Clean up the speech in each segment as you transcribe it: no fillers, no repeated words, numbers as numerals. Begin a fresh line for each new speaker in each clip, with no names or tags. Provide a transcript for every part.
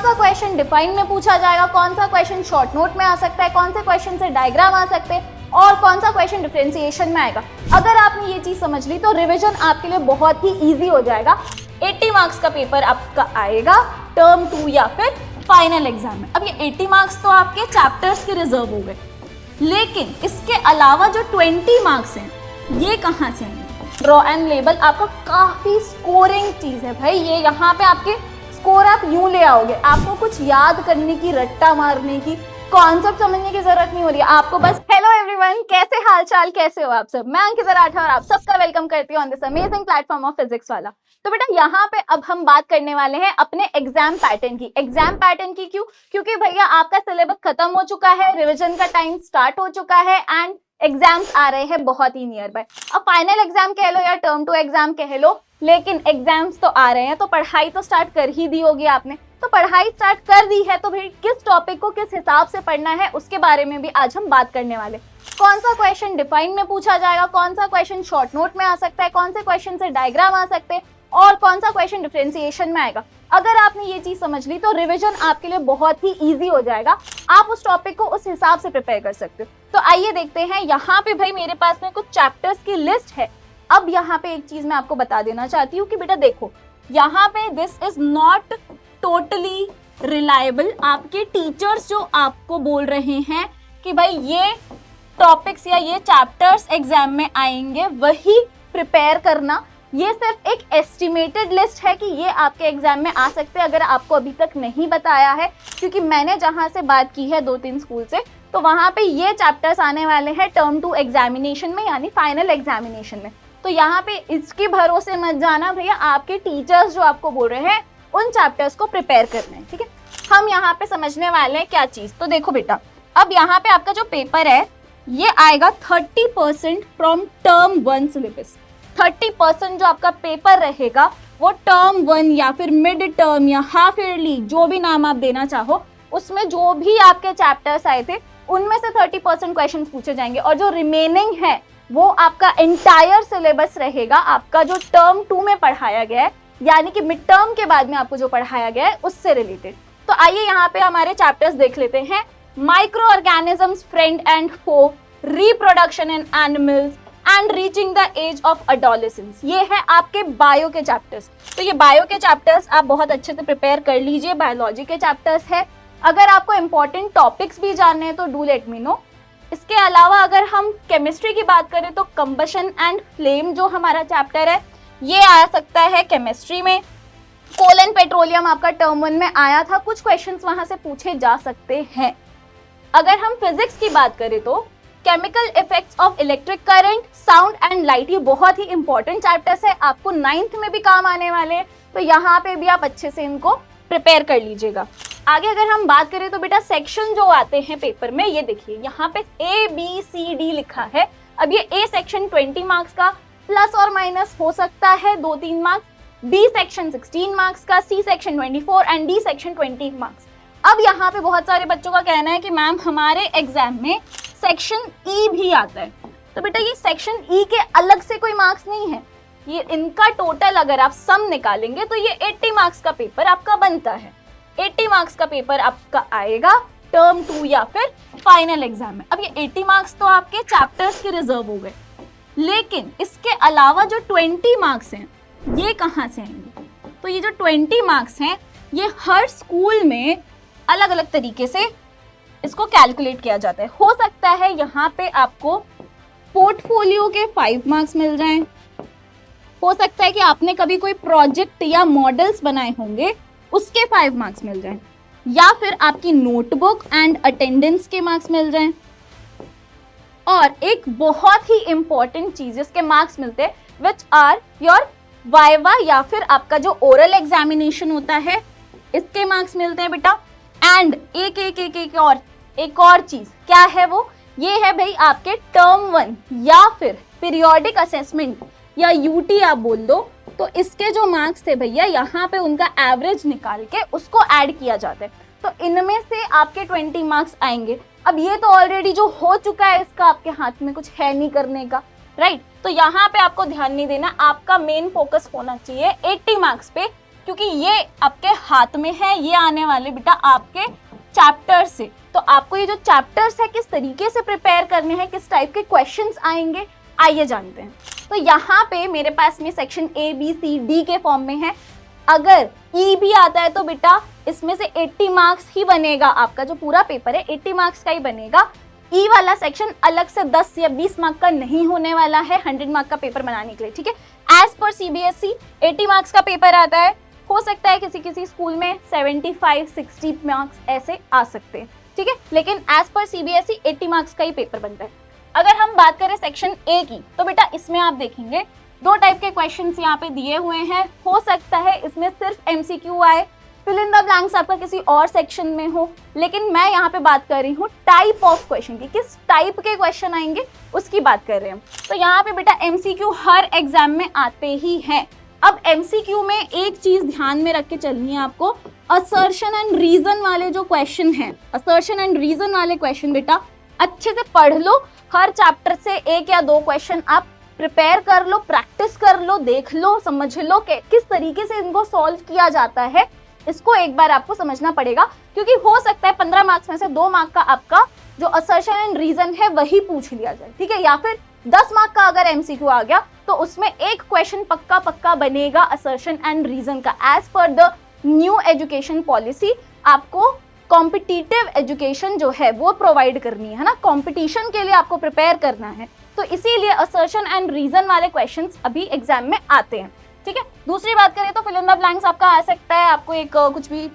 सा question define में पूछा जाएगा, कौन सा क्वेश्चन शॉर्ट नोट में आ सकता है, कौन से क्वेश्चन से डायग्राम आ सकते हैं और कौन सा क्वेश्चन डिफरेंशिएशन में आएगा। अगर आपने ये चीज समझ ली तो रिवीजन आपके लिए बहुत ही इजी हो जाएगा। 80 मार्क्स का पेपर आपका आएगा टर्म 2 या फिर फाइनल एग्जाम में। अब ये 80 मार्क्स तो आपके चैप्टर्स के रिजर्व हो गए, लेकिन इसके अलावा जो 20 मार्क्स हैं ये कहाँ से आएंगे? ड्रॉ एंड लेबल आपका काफी स्कोरिंग चीज है भाई। ये यहाँ पे आपके स्कोर आप यूं ले आओगे, आपको कुछ याद करने की, रट्टा मारने की, कॉन्सेप्ट समझने की जरूरत नहीं हो रही है आपको। बस हेलो एवरीवन, कैसे हालचाल, कैसे हो आप सब? मैं अंकिता राठौर आप सबका वेलकम करती हूँ on this amazing platform of physics वाला। तो बेटा यहाँ पे अब हम बात करने वाले हैं अपने एग्जाम पैटर्न की। एग्जाम पैटर्न की क्यों? क्योंकि भैया आपका सिलेबस खत्म हो चुका है, रिविजन का टाइम स्टार्ट हो चुका है एंड एग्जाम्स आ रहे हैं बहुत ही नियर बाय। अब फाइनल एग्जाम कह लो या टर्म 2 एग्जाम कह लो, लेकिन एग्जाम्स तो आ रहे हैं, तो पढ़ाई तो स्टार्ट कर ही दी होगी आपने। तो पढ़ाई स्टार्ट कर दी है तो भाई किस टॉपिक को किस हिसाब से पढ़ना है उसके बारे में भी आज हम बात करने वाले। कौन सा क्वेश्चन डिफाइन में पूछा जाएगा, कौन सा क्वेश्चन शॉर्ट नोट में आ सकता है, कौन से क्वेश्चन से डायग्राम आ सकते हैं और कौन सा क्वेश्चन डिफरेंशिएशन में आएगा। अगर आपने ये चीज समझ ली तो रिवीजन आपके लिए बहुत ही इजी हो जाएगा। आप उस टॉपिक को उस हिसाब से प्रिपेयर कर सकते हो। तो आइए देखते हैं। यहाँ पे भाई मेरे पास में कुछ चैप्टर्स की लिस्ट है। अब यहाँ पे एक चीज मैं आपको बता देना चाहती हूँ कि बेटा देखो, यहाँ पे this is not totally reliable. आपके टीचर्स जो आपको बोल रहे हैं कि भाई ये टॉपिक्स या ये चैप्टर्स एग्जाम में आएंगे वही प्रिपेयर करना, ये सिर्फ एक एस्टिमेटेड लिस्ट है कि ये आपके एग्जाम में आ सकते हैं। अगर आपको अभी तक नहीं बताया है, क्योंकि मैंने जहाँ से बात की है 2-3 स्कूल से, तो वहाँ पे ये चैप्टर्स आने वाले हैं टर्म 2 एग्जामिनेशन में, यानी फाइनल एग्जामिनेशन में। तो यहाँ पे इसके भरोसे मत जाना भैया, आपके टीचर्स जो आपको बोल रहे हैं उन चैप्टर्स को प्रिपेयर करना है, ठीक है। हम यहाँ पे समझने वाले हैं क्या चीज़। तो देखो बेटा, अब यहाँ पे आपका जो पेपर है ये आएगा 30% फ्रॉम टर्म 1 सिलेबस। 30% जो आपका पेपर रहेगा वो टर्म 1 या फिर मिड टर्म या हाफ ईयरली, जो भी नाम आप देना चाहो, उसमें जो भी आपके चैप्टर्स आए थे उनमें से 30% क्वेश्चन पूछे जाएंगे। और जो रिमेनिंग है वो आपका एंटायर सिलेबस रहेगा, आपका जो टर्म 2 में पढ़ाया गया है, यानी कि मिड टर्म के बाद में आपको जो पढ़ाया गया है उससे रिलेटेड। तो आइए यहाँ पे हमारे चैप्टर्स देख लेते हैं। Micro organisms, friend and foe, reproduction in animals and reaching the age of adolescence, ये है आपके बायो के चैप्टर्स। तो ये बायो के चैप्टर्स आप बहुत अच्छे से प्रिपेयर कर लीजिए। बायोलॉजी के चैप्टर्स है। अगर आपको इंपॉर्टेंट टॉपिक्स भी जानने हैं तो डू लेट मी नो। इसके अलावा अगर हम केमिस्ट्री की बात करें तो कंबशन एंड फ्लेम जो हमारा चैप्टर है ये आ सकता है केमिस्ट्री में। कोल एंड पेट्रोलियम आपका टर्म 1 में आया था, कुछ क्वेश्चंस वहां से पूछे जा सकते हैं। अगर हम फिजिक्स की बात करें तो chemical effects of electric current, sound and light, ये बहुत ही इंपॉर्टेंट चैप्टर्स है, आपको 9th में भी काम आने वाले हैं। तो यहाँ पे भी आप अच्छे से इनको प्रिपेयर कर लीजिएगा। आगे अगर हम बात करें तो बेटा सेक्शन जो आते हैं पेपर में, ये देखिए यहाँ पे ABCD लिखा है। अब ये A सेक्शन 20 मार्क्स का प्लस और माइनस हो सकता है 2-3 मार्क्स, B सेक्शन 16 मार्क्स का, C section 24 and D section 20 marks. अब यहाँ पे बहुत सारे बच्चों का कहना है कि मैम हमारे एग्जाम में सेक्शन E भी आता है। तो बेटा ये सेक्शन E के अलग से कोई मार्क्स नहीं है, ये इनका टोटल अगर आप सम निकालेंगे तो ये 80 मार्क्स का पेपर आपका बनता है। 80 मार्क्स का पेपर आपका आएगा टर्म 2 या फिर फाइनल एग्जाम में। अब ये 80 मार्क्स तो आपके चैप्टर्स के रिजर्व हो गए, लेकिन इसके अलावा जो 20 मार्क्स हैं ये कहाँ से आएंगे? तो ये जो 20 मार्क्स हैं ये हर स्कूल में अलग अलग तरीके से इसको कैलकुलेट किया जाता है। हो सकता है यहाँ पे आपको पोर्टफोलियो के 5 मार्क्स मिल जाएं, हो सकता है कि आपने कभी कोई प्रोजेक्ट या मॉडल्स बनाए होंगे उसके 5 मार्क्स मिल जाएं, या फिर आपकी नोटबुक एंड अटेंडेंस के मार्क्स मिल जाएं। और एक बहुत ही इंपॉर्टेंट चीज इसके मार्क्स मिलते हैं विच आर योर वाइवा, या फिर आपका जो ओरल एग्जामिनेशन होता है इसके मार्क्स मिलते हैं बेटा। एंड एक और चीज क्या है वो, ये है भाई आपके टर्म 1 या फिर पीरियोडिक असेसमेंट या यूटी आप बोल दो, तो इसके जो मार्क्स थे भैया यहाँ पे उनका एवरेज निकाल के उसको ऐड किया जाता है। तो इनमें से आपके 20 मार्क्स आएंगे। अब ये तो ऑलरेडी जो हो चुका है इसका आपके हाथ में कुछ है नहीं करने का, राइट। तो यहाँ पे आपको ध्यान नहीं देना, आपका मेन फोकस होना चाहिए 80 मार्क्स पे क्योंकि ये आपके हाथ में है, ये आने वाले बेटा आपके चैप्टर से। तो आपको ये जो चैप्टर्स है किस तरीके से प्रिपेयर करने हैं, किस टाइप के क्वेश्चंस आएंगे, आइए जानते हैं। तो यहाँ पे मेरे पास में सेक्शन ABCD के फॉर्म में है। अगर ई भी आता है तो बेटा इसमें से 80 मार्क्स ही बनेगा, आपका जो पूरा पेपर है 80 मार्क्स का ही बनेगा। ई वाला सेक्शन अलग से 10 या 20 मार्क का नहीं होने वाला है 100 मार्क का पेपर बनाने के लिए, ठीक है। एज पर CBSE 80 मार्क्स का पेपर आता है, हो सकता है किसी किसी स्कूल में 75-60 मार्क्स ऐसे आ सकते हैं, ठीक है, लेकिन एज पर CBSE 80 मार्क्स का ही पेपर बनता है। अगर हम बात करें सेक्शन A की तो बेटा इसमें आप देखेंगे 2 टाइप के क्वेश्चंस यहाँ पे दिए हुए हैं। हो सकता है इसमें सिर्फ MCQ आए, फिल इन द ब्लैंक्स आपका किसी और सेक्शन में हो, लेकिन मैं यहाँ पे बात कर रही हूँ टाइप ऑफ क्वेश्चन की, किस टाइप के क्वेश्चन आएंगे उसकी बात कर रहे हैं। तो यहाँ पे बेटा MCQ हर एग्जाम में आते ही हैं। अब MCQ में एक चीज ध्यान में रख के चलनी है आपको, असर्शन एंड रीजन वाले जो क्वेश्चन हैं, असर्शन एंड रीजन वाले क्वेश्चन बेटा अच्छे से पढ़ लो। हर चैप्टर से 1 या 2 क्वेश्चन आप प्रिपेयर कर लो, प्रैक्टिस कर लो, देख लो, समझ लो कि किस तरीके से इनको सॉल्व किया जाता है। इसको एक बार आपको समझना पड़ेगा, क्योंकि हो सकता है 15 मार्क्स में से 2 मार्क का आपका जो असर्शन एंड रीजन है वही पूछ लिया जाए, ठीक है, या फिर 10 मार्क का अगर MCQ आ गया तो उसमें एक क्वेश्चन पक्का बनेगा असर्शन एंड रीजन का। As per the new education policy आपको कॉम्पिटिटिव एजुकेशन जो है वो प्रोवाइड करनी है ना, कंपटीशन के लिए आपको प्रिपेयर करना है, तो इसीलिए असर्शन एंड रीजन वाले क्वेश्चंस अभी एग्जाम में आते हैं, ठीक है। दूसरी बात करें तो फिल इन द ब्लैंक्स आपका आ सकता है, आपको एक कुछ भी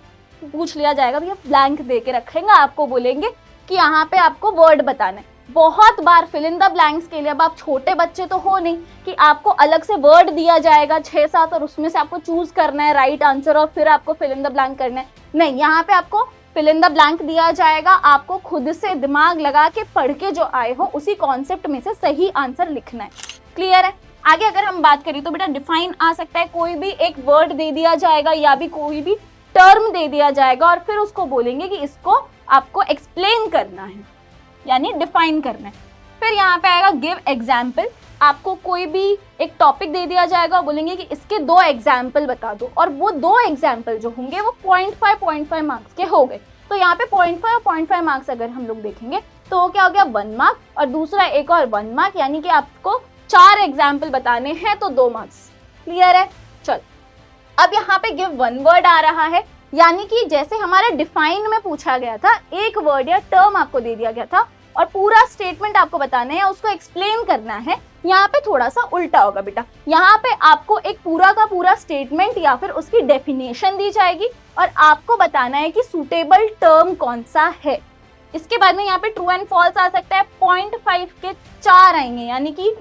पूछ लिया जाएगा, भैया ब्लैंक दे के रखेंगे, आपको बोलेंगे कि यहाँ पे आपको वर्ड बताना है। बहुत बार फिल इन द ब्लैंक्स के लिए, अब आप छोटे बच्चे तो हो नहीं कि आपको अलग से वर्ड दिया जाएगा 6-7 और उसमें से आपको चूज करना है राइट आंसर और फिर आपको फिल इन द ब्लैंक करना है। नहीं, यहाँ पे आपको फिल इन द ब्लैंक दिया जाएगा, आपको खुद से दिमाग लगा के पढ़ के जो आए हो उसी कॉन्सेप्ट में से सही आंसर लिखना है। क्लियर है? आगे अगर हम बात करें तो बेटा डिफाइन आ सकता है, कोई भी एक वर्ड दे दिया जाएगा या भी कोई भी टर्म दे दिया जाएगा और फिर उसको बोलेंगे कि इसको आपको एक्सप्लेन करना है, यानी डिफाइन करना है। फिर यहाँ पे आएगा गिव एग्जाम्पल, आपको कोई भी एक टॉपिक दे दिया जाएगा, बोलेंगे कि इसके 2 एग्जाम्पल बता दो, और वो 2 एग्जाम्पल जो होंगे वो 0.5 मार्क्स के हो गए। तो यहाँ पे 0.5 मार्क्स अगर हम लोग देखेंगे तो क्या हो गया 1 मार्क, और दूसरा एक और 1 मार्क, यानी कि आपको 4 एग्जाम्पल बताने हैं तो 2 मार्क्स। क्लियर है? चल अब यहाँ पे गिव 1 वर्ड आ रहा है, यानी कि जैसे हमारा डिफाइन में पूछा गया था, एक वर्ड या टर्म आपको दे दिया गया था और पूरा स्टेटमेंट आपको बताना है या उसको एक्सप्लेन करना है, यहाँ पे थोड़ा सा उल्टा होगा बेटा। यहाँ पे आपको एक पूरा का पूरा स्टेटमेंट या फिर उसकी डेफिनेशन दी जाएगी और आपको बताना है कि सूटेबल टर्म कौन सा है। इसके बाद में यहाँ पे ट्रू एंड फॉल्स आ सकता है, 0.5 के 4 आएंगे, यानी कि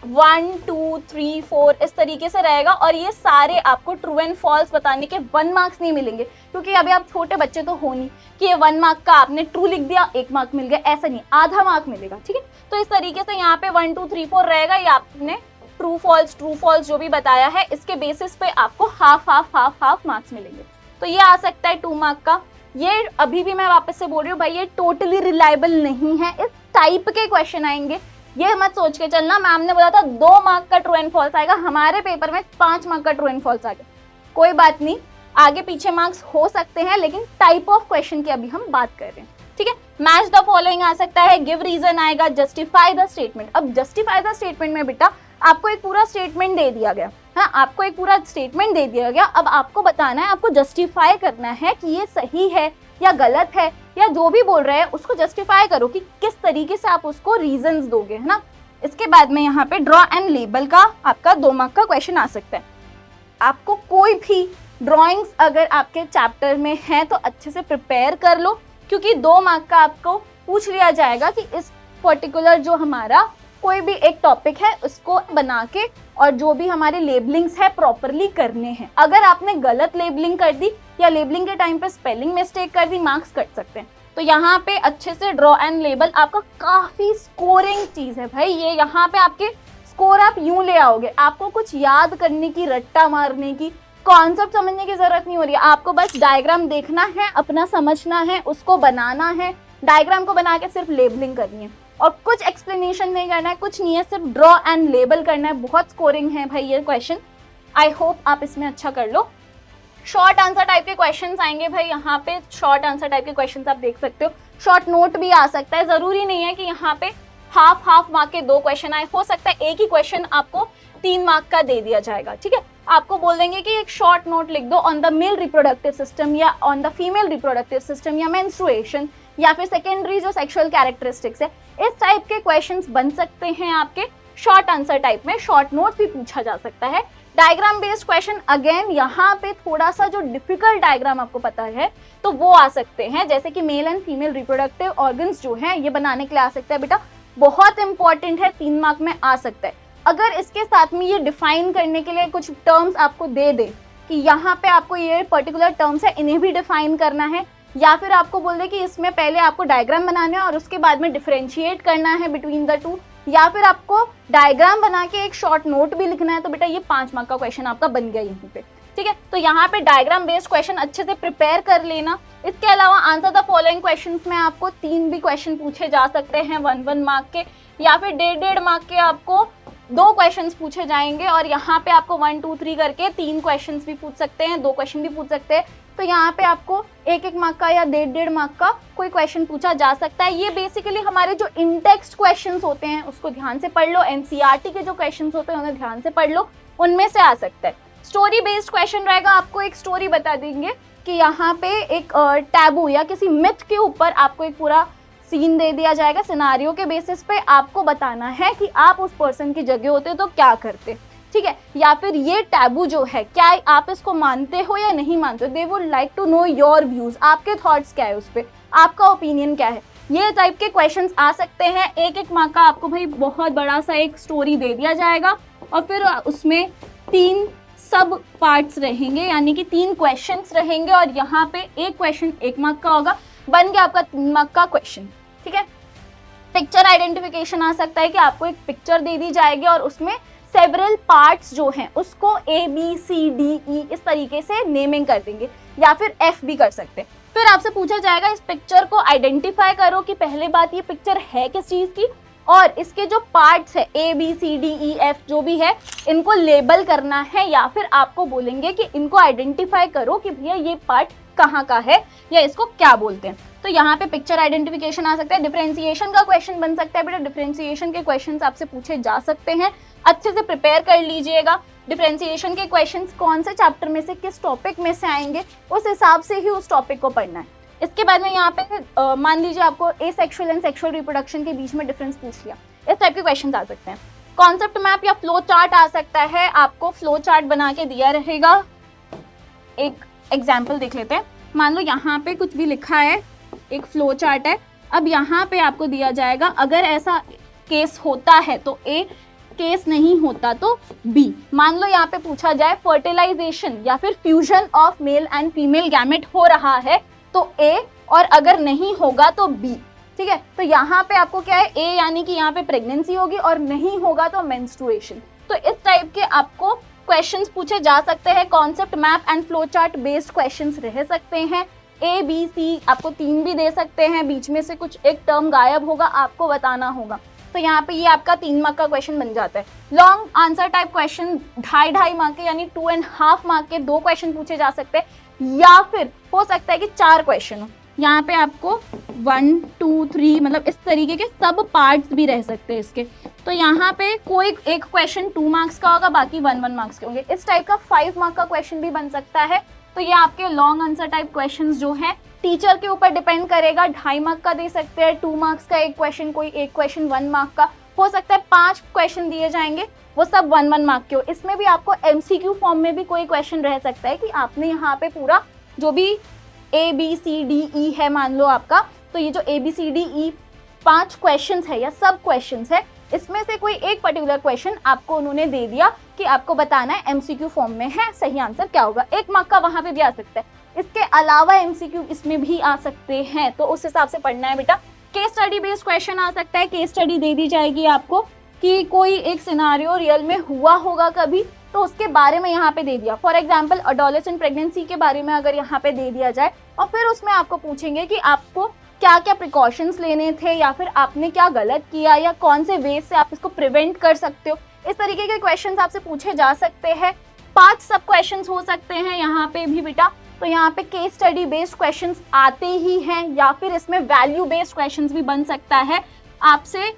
1, 2, 3, 4 इस तरीके से रहेगा, और ये सारे आपको ट्रू एंड फॉल्स बताने के 1 मार्क्स नहीं मिलेंगे, क्योंकि अभी आप छोटे बच्चे तो हो नहीं कि ये 1 मार्क का आपने ट्रू लिख दिया 1 मार्क मिल गया, ऐसा नहीं, आधा मार्क मिलेगा, ठीक है। तो इस तरीके से यहाँ पे 1, 2, 3, 4 रहेगा, ये आपने ट्रू फॉल्स जो भी बताया है इसके बेसिस पे आपको हाफ मार्क्स मिलेंगे। तो ये आ सकता है 2 मार्क का। ये अभी भी मैं वापस से बोल रही हूँ भाई, ये टोटली रिलायबल नहीं है, इस टाइप के क्वेश्चन आएंगे, ये मत सोच के चलना मैम ने बोला था 2 मार्क का ट्रू एंड फॉल्स आएगा, हमारे पेपर में 5 मार्क का ट्रू एंड फॉल्स आ गया। कोई बात नहीं, आगे पीछे मार्क्स हो सकते हैं, लेकिन टाइप ऑफ क्वेश्चन की अभी हम बात कर रहे हैं, ठीक है। मैच द फॉलोइंग आ सकता है, गिव रीजन आएगा, जस्टिफाई द स्टेटमेंट। अब जस्टिफाई द स्टेटमेंट में बेटा आपको एक पूरा स्टेटमेंट दे दिया गया, हाँ, आपको एक पूरा स्टेटमेंट दे दिया गया, अब आपको बताना है, आपको जस्टिफाई करना है कि ये सही है या गलत है, या जो भी बोल रहे हैं उसको जस्टिफाई करो कि किस तरीके से आप उसको रीजंस दोगे, है ना। इसके बाद में यहाँ पे ड्रॉ एंड लेबल का आपका 2 मार्क का क्वेश्चन आ सकता है। आपको कोई भी ड्राइंग्स अगर आपके चैप्टर में है तो अच्छे से प्रिपेयर कर लो, क्योंकि 2 मार्क का आपको पूछ लिया जाएगा कि इस पर्टिकुलर जो हमारा कोई भी एक टॉपिक है उसको बना के और जो भी हमारे लेबलिंग्स है प्रॉपरली करने हैं। अगर आपने गलत लेबलिंग कर दी या लेबलिंग के टाइम पे स्पेलिंग मिस्टेक कर दी, मार्क्स कट सकते हैं। तो यहाँ पे अच्छे से ड्रॉ एंड लेबल आपका काफी स्कोरिंग चीज है भाई, ये यहाँ पे आपके स्कोर आप यूं ले आओगे, आपको कुछ याद करने की, रट्टा मारने की, कॉन्सेप्ट समझने की जरूरत नहीं हो रही है, आपको बस डायग्राम देखना है, अपना समझना है, उसको बनाना है, डायग्राम को बना के सिर्फ लेबलिंग करनी है और कुछ एक्सप्लेनेशन नहीं करना है, कुछ नहीं है, सिर्फ ड्रॉ एंड लेबल करना है। बहुत स्कोरिंग है भाई ये क्वेश्चन, आई होप आप इसमें अच्छा कर लो। शॉर्ट आंसर टाइप के क्वेश्चंस आएंगे भाई, यहाँ पे शॉर्ट आंसर टाइप के क्वेश्चंस आप देख सकते हो। शॉर्ट नोट भी आ सकता है, जरूरी नहीं है कि यहाँ पे हाफ मार्क के 2 क्वेश्चन आए, हो सकता है एक ही क्वेश्चन आपको 3 मार्क का दे दिया जाएगा, ठीक है। आपको बोल देंगे कि एक शॉर्ट नोट लिख दो on the male reproductive system या on the female reproductive system या मेंस्ट्रुएशन या फिर सेकेंडरी जो सेक्सुअल कैरेक्टरिस्टिक्स है, इस टाइप के क्वेश्चंस बन सकते हैं आपके शॉर्ट आंसर टाइप में। शॉर्ट नोट भी पूछा जा सकता है। डायग्राम बेस्ड क्वेश्चन, अगेन यहाँ पे थोड़ा सा जो डिफिकल्ट डायग्राम आपको पता है तो वो आ सकते हैं, जैसे कि male and female reproductive organs जो है ये बनाने के लिए आ सकता है बेटा, बहुत इंपॉर्टेंट है, 3 मार्क में आ सकता है। अगर इसके साथ में ये डिफाइन करने के लिए कुछ टर्म्स आपको दे दे कि यहाँ पे आपको ये पर्टिकुलर टर्म्स है, इन्हें भी डिफाइन करना है, या फिर आपको बोल दे कि इसमें पहले आपको डायग्राम बनाना है और उसके बाद में डिफरेंशिएट करना है बिटवीन द टू, या फिर आपको डायग्राम बना के एक शॉर्ट नोट भी लिखना है, तो बेटा ये 5 मार्क का क्वेश्चन आपका बन गया यहीं पे, ठीक है। तो यहाँ पे डायग्राम बेस्ड क्वेश्चन अच्छे से प्रिपेयर कर लेना। इसके अलावा आंसर द फॉलोइंग क्वेश्चंस में आपको 3 भी क्वेश्चन पूछे जा सकते हैं 1 मार्क के, या फिर 1.5 मार्क के आपको 2 क्वेश्चंस पूछे जाएंगे, और यहाँ पे आपको 1 2 3 करके 3 क्वेश्चंस भी पूछ सकते हैं, 2 क्वेश्चन भी पूछ सकते हैं। तो यहाँ पे आपको 1 मार्क का या 1.5 मार्क का कोई क्वेश्चन पूछा जा सकता है। ये बेसिकली हमारे जो इन टेक्स्ट क्वेश्चंस होते हैं उसको ध्यान से पढ़ लो, एनसीईआरटी के जो क्वेश्चंस होते हैं उन्हें ध्यान से पढ़ लो, उनमें से आ सकता है। स्टोरी बेस्ड क्वेश्चन रहेगा, आपको एक स्टोरी बता देंगे कि यहाँ पे एक टैबू या किसी मिथ के ऊपर आपको एक पूरा सीन दे दिया जाएगा, सिनारियो के बेसिस पे आपको बताना है कि आप उस पर्सन की जगह होते तो क्या करते, ठीक है। या फिर ये टैबू जो है क्या आप इसको मानते हो या नहीं मानते हो, they would like to know your views, आपके थॉट्स क्या है उस पर, आपका ओपिनियन क्या है, ये टाइप के क्वेश्चंस आ सकते हैं। 1 मार्क का आपको भाई बहुत बड़ा सा एक स्टोरी दे दिया जाएगा और फिर उसमें 3 सब पार्ट्स रहेंगे, यानी कि 3 क्वेश्चंस रहेंगे, और यहाँ पे एक क्वेश्चन 1 मार्क का होगा, बन गया आपका 3 मार्क का क्वेश्चन, ठीक है। पिक्चर आइडेंटिफिकेशन आ सकता है कि आपको एक पिक्चर दे दी जाएगी और उसमें सेवरल पार्ट्स जो हैं उसको ABCDE इस तरीके से नेमिंग कर देंगे, या फिर F भी कर सकते हैं। फिर आपसे पूछा जाएगा इस पिक्चर को आइडेंटिफाई करो कि पहले बात ये पिक्चर है किस चीज़ की, और इसके जो पार्ट्स है ABCDEF जो भी है इनको लेबल करना है, या फिर आपको बोलेंगे कि इनको आइडेंटिफाई करो कि भैया ये पार्ट कहाँ का है या इसको क्या बोलते हैं। तो यहाँ पे पिक्चर आइडेंटिफिकेशन आ सकता है। डिफरेंशिएशन का क्वेश्चन बन सकता है बेटा, डिफरेंशिएशन के क्वेश्चंस आपसे पूछे जा सकते हैं, अच्छे से प्रिपेयर कर लीजिएगा। डिफरेंशिएशन के क्वेश्चंस कौन से चैप्टर में से किस टॉपिक में से आएंगे उस हिसाब से ही उस टॉपिक को पढ़ना है। इसके बाद में यहाँ पे मान लीजिए आपको एसेक्सुअल एंड सेक्सुअल रिप्रोडक्शन के बीच में डिफरेंस पूछ लिया, इस टाइप के क्वेश्चन आ सकते हैं। कॉन्सेप्ट मैप या फ्लो चार्ट आ सकता है, आपको फ्लो चार्ट बना के दिया रहेगा। एक एग्जाम्पल देख लेते हैं, मान लो यहाँ पे कुछ भी लिखा है, एक फ्लो चार्ट है, अब यहाँ पे आपको दिया जाएगा अगर ऐसा केस होता है तो A, केस नहीं होता तो B। मान लो यहाँ पे पूछा जाए फर्टिलाइजेशन या फिर fusion of male and female gamete हो रहा है तो A, और अगर नहीं होगा तो B, ठीक है। तो यहाँ पे आपको क्या है, A यानी कि यहाँ पे प्रेगनेंसी होगी, और नहीं होगा तो मेंस्ट्रुएशन। तो इस टाइप के आपको क्वेश्चंस पूछे जा सकते हैं। Concept map and flow chart based questions रह सकते हैं। A, B, C आपको 3 भी दे सकते हैं, बीच में से कुछ एक टर्म गायब होगा, आपको बताना होगा। तो यहाँ पे ये आपका 3 मार्क का क्वेश्चन बन जाता है। Long answer type question 2.5 mark के यानी 2.5 मार्क के 2 क्वेश्चन पूछे जा सकते हैं, या फिर हो सकता है कि 4 क्वेश्चन हो। यहाँ पे आपको 1 2 3 मतलब इस तरीके के सब पार्ट्स भी रह सकते हैं इसके। तो यहाँ पे कोई एक क्वेश्चन 2 मार्क्स का होगा, बाकी 1 मार्क्स के होंगे। इस टाइप का 5 मार्क का क्वेश्चन भी बन सकता है। तो ये आपके लॉन्ग आंसर टाइप क्वेश्चंस जो हैं टीचर के ऊपर डिपेंड करेगा। 2.5 मार्क का दे सकते हैं, 2 मार्क्स का एक क्वेश्चन, कोई एक क्वेश्चन 1 मार्क का हो सकता है। 5 क्वेश्चन दिए जाएंगे, वो सब 1 मार्क के हो। इसमें भी आपको MCQ फॉर्म में भी कोई क्वेश्चन रह सकता है कि आपने यहाँ पे पूरा जो भी ABCDE है मान लो आपका, तो ये जो ABCDE 5 क्वेश्चन है या सब क्वेश्चन है, इसमें से कोई एक पर्टिकुलर क्वेश्चन आपको उन्होंने दे दिया कि आपको बताना है MCQ फॉर्म में है, सही आंसर क्या होगा। 1 मार्क का वहां पे भी आ सकता है। इसके अलावा MCQ इसमें भी आ सकते हैं, तो उस हिसाब से पढ़ना है बेटा। केस स्टडी बेस्ड क्वेश्चन आ सकता है। केस स्टडी दे दी जाएगी आपको कि कोई एक सिनारियो रियल में हुआ होगा कभी, तो उसके बारे में यहाँ पे दे दिया। फॉर एग्जाम्पल एडोलेसेंट प्रेगनेंसी के बारे में अगर यहाँ पे दे दिया जाए, और फिर उसमें आपको पूछेंगे कि आपको क्या क्या प्रिकॉशंस लेने थे, या फिर आपने क्या गलत किया, या कौन से वे से आप इसको प्रिवेंट कर सकते हो। इस तरीके के क्वेश्चंस आपसे पूछे जा सकते हैं। 5 सब क्वेश्चंस हो सकते हैं यहाँ पे भी बेटा। तो यहाँ पे केस स्टडी बेस्ड क्वेश्चंस आते ही हैं, या फिर इसमें वैल्यू बेस्ड क्वेश्चंस भी बन सकता है। आपसे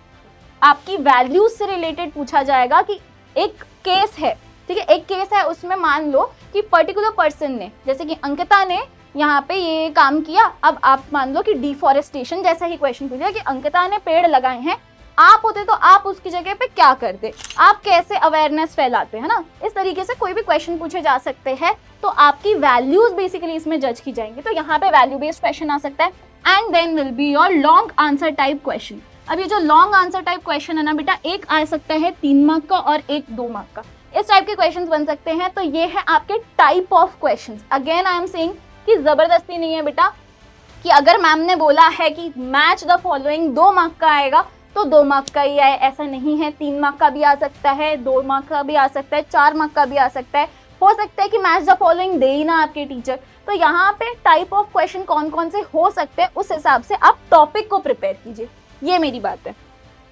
आपकी वैल्यूज से रिलेटेड पूछा जाएगा कि एक केस है, ठीक है, एक केस है, उसमें मान लो कि पर्टिकुलर पर्सन ने, जैसे कि अंकिता ने यहाँ पे ये काम किया। अब आप मान लो कि डिफॉरेस्टेशन जैसा ही क्वेश्चन पूछा कि अंकिता ने पेड़ लगाए हैं, आप होते तो आप उसकी जगह पे क्या करते, आप कैसे अवेयरनेस फैलाते, है ना। इस तरीके से कोई भी क्वेश्चन पूछे जा सकते हैं, तो आपकी वैल्यूज बेसिकली इसमें जज की जाएंगी। तो यहाँ पे वैल्यू बेस्ड क्वेश्चन आ सकता है। And then will be your long answer type question. अब ये जो लॉन्ग आंसर टाइप क्वेश्चन है ना बेटा, एक आ सकता है 3 मार्क का और एक 2 मार्क का, इस टाइप के क्वेश्चंस बन सकते हैं। तो ये है आपके type of questions. Again I am saying कि जबरदस्ती नहीं है बेटा कि अगर मैम ने बोला है कि मैच द फॉलोइंग 2 मार्क का आएगा तो 2 मार्क का ही आए, ऐसा नहीं है। 3 मार्क का भी आ सकता है, 2 मार्क का भी आ सकता है, 4 मार्क का भी आ सकता है। हो सकता है कि मैच द फॉलोइंग दे ही ना आपके टीचर। तो यहाँ पे टाइप ऑफ क्वेश्चन कौन कौन से हो सकते हैं, उस हिसाब से आप टॉपिक को प्रिपेयर कीजिए, ये मेरी बात है।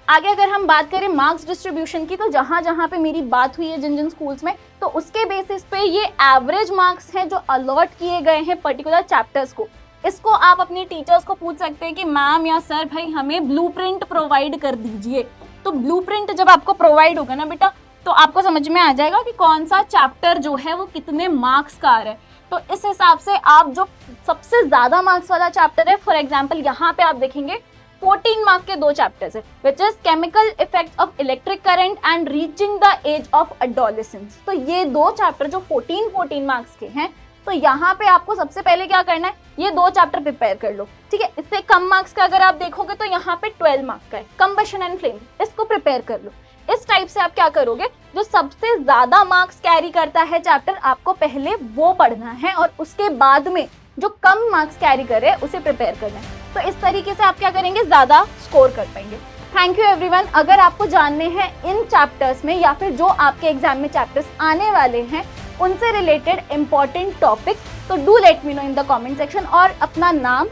आगे अगर हम बात करें मार्क्स डिस्ट्रीब्यूशन की, तो जहाँ जहाँ पे मेरी बात हुई है जिन जिन स्कूल्स में, तो उसके बेसिस पे ये एवरेज मार्क्स हैं जो अलॉट किए गए हैं पर्टिकुलर चैप्टर्स को। इसको आप अपनी टीचर्स को पूछ सकते हैं कि मैम या सर भाई हमें ब्लूप्रिंट प्रोवाइड कर दीजिए। तो ब्लूप्रिंट जब आपको प्रोवाइड होगा ना बेटा, तो आपको समझ में आ जाएगा कि कौन सा चैप्टर जो है वो कितने मार्क्स का आ रहा है। तो इस हिसाब से आप जो सबसे ज़्यादा मार्क्स वाला चैप्टर है, फॉर एग्जाम्पल यहाँ पे आप देखेंगे 14 मार्क के 2 चैप्टर्स है, which is chemical effects of electric current and reaching the age of adolescence. तो ये 2 चैप्टर जो 14 मार्क्स के हैं, तो यहाँ पे आपको सबसे पहले क्या करना है, ये 2 चैप्टर प्रिपेयर कर लो, ठीक है। इससे कम मार्क्स का अगर आप देखोगे तो यहाँ पे 12 मार्क का है, कंबशन एंड फ्लेम, इसको प्रिपेयर कर लो। इस टाइप से आप क्या करोगे, जो सबसे ज्यादा मार्क्स कैरी करता है चैप्टर, आपको पहले वो पढ़ना है और उसके बाद में जो कम मार्क्स कैरी करे उसे प्रिपेयर करना है। तो इस तरीके से आप क्या करेंगे, ज्यादा स्कोर कर पाएंगे। Thank you everyone. अगर आपको जानने हैं इन चैप्टर्स में या फिर जो आपके एग्जाम में चैप्टर्स आने वाले हैं उनसे रिलेटेड इंपॉर्टेंट टॉपिक्स, तो do let me know in the comment section, और अपना नाम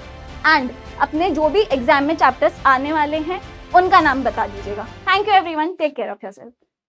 एंड अपने जो भी एग्जाम में चैप्टर्स आने वाले हैं उनका नाम बता दीजिएगा। Thank you everyone, take care of yourself.